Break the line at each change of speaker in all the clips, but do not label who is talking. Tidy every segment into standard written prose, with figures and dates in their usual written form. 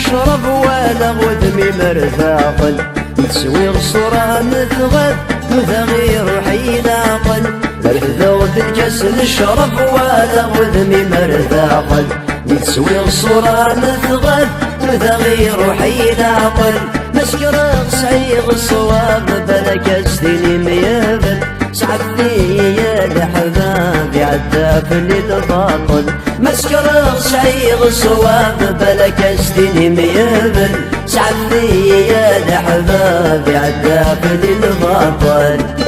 نشرب ولا غدمي مرتاقل نتسوي الصورة مثغب مثغي روحي لاقل الحذو بالكاس نشرب ولا غدمي مرتاقل نتسوي الصورة مثغب مثغي روحي لاقل مسكر صعيغ الصواب بلا كاس ديني ميابل سعدني يا الحباب عدافني الباطل مسكر صعيغ الصواب بلا كاس ديني ميابل سعدني يا الحباب عدافني الباطل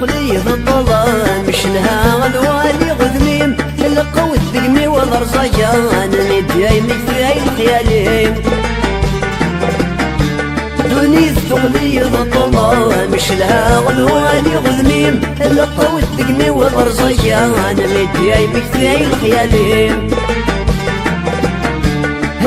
تقليد الظلام مشنها الوالي غذميم القوت دقمي والرزجان ندياي مثاي الخياليم دوني تقليد الظلام مشنها الوالي غذميم القوت دقمي والرزجان ندياي مثاي الخياليم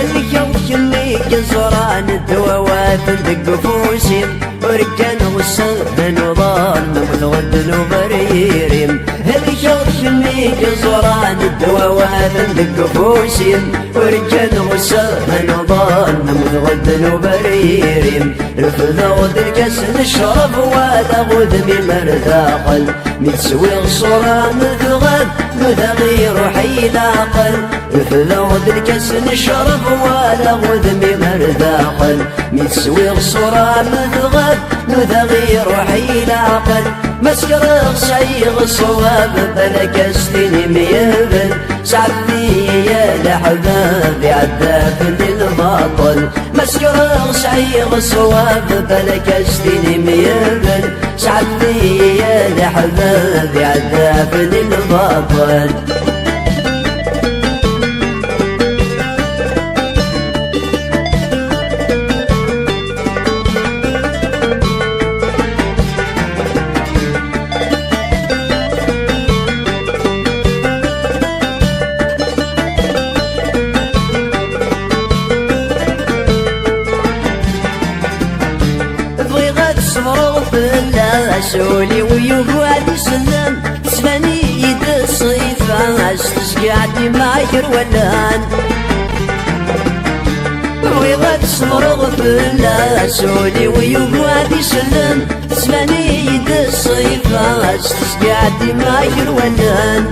اللي يوكلني جزران الدواوات ندق فوسيم وركان والسهن وظالم وتغدن وبريريم اللي يوكلني جزران الدواوات ندق فوسيم وركان والسهن وظالم وتغدن وبريريم الفذا الكاس نشرب ولا غدمي مرتاقل متسوي الصورة مثغب مثغي روحي لاقل الفذا الكاس نشرب ولا غدمي مرتاقل متسوي الصورة مثغب مثغي روحي لاقل مسكر صعيغ الصواب بلا كاس ديني ميابل سعدني يا الحباب عدافني الباطل مسكر صعيغ الصواب بلا كاس ديني ميابل سعدني يا الحباب عدافني الباطل سولي ويوقعد يسلم تسمعني يد الصيفة استسقعدني معاير ولان ويغاد صمرغ في الله سولي ويوقعد يسلم تسمعني يد الصيفة استسقعدني معاير ولان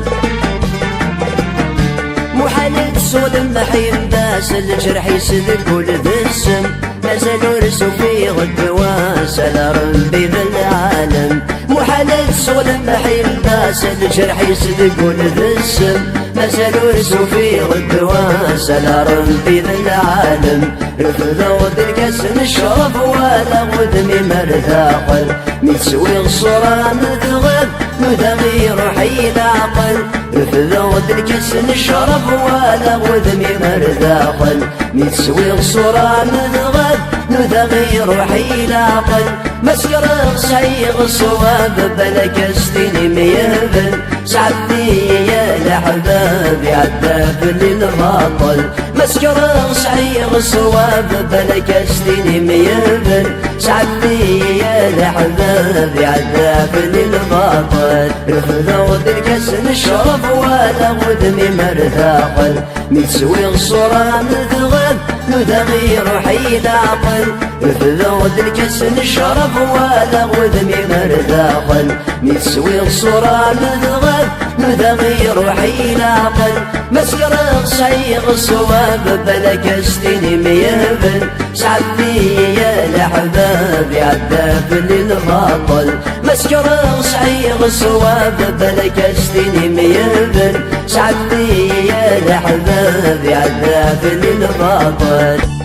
محال تسولم محيم باس الجرح يسدك ولبسم مازال ورسو في غد واسل ربي ذا العالم محال تسولم محيم باس الجرح يسدك ولبسم مازال ورسو في غد واسل ربي ذا العالم رفض الكاس نشرب ولا غدمي مرتاقل متسوي الصورة مثغب مثغي روحي العقل رفض الكاس نشرب ولا غدمي مرتاقل متسوي الصورة مثغب مثغي روحي العقل مسكر صعيغ الصواب بلا كاس ديني ميابل سعدني يا الحباب عدافني الباطل مسكر صعيغ الصواب بلا كاس ديني ميابل سعدني يا الحباب عدافني الباطل رفض الكاس نشرب ولا غدمي مرتاقل متسوي الصورة مثغب مثغي روحي العقل رفض الكاس نشرب ولا غدمي مرتاقل متسوي الصورة مثغب مثغي روحي العقل مسكر صعيغ الصواب بلا كاس ديني ميابل سعدني يا الحباب عدافني الباطل مسكر صعيغ الصواب بلا كاس ديني ميابل سعدني يا الحباب عدافني الباطل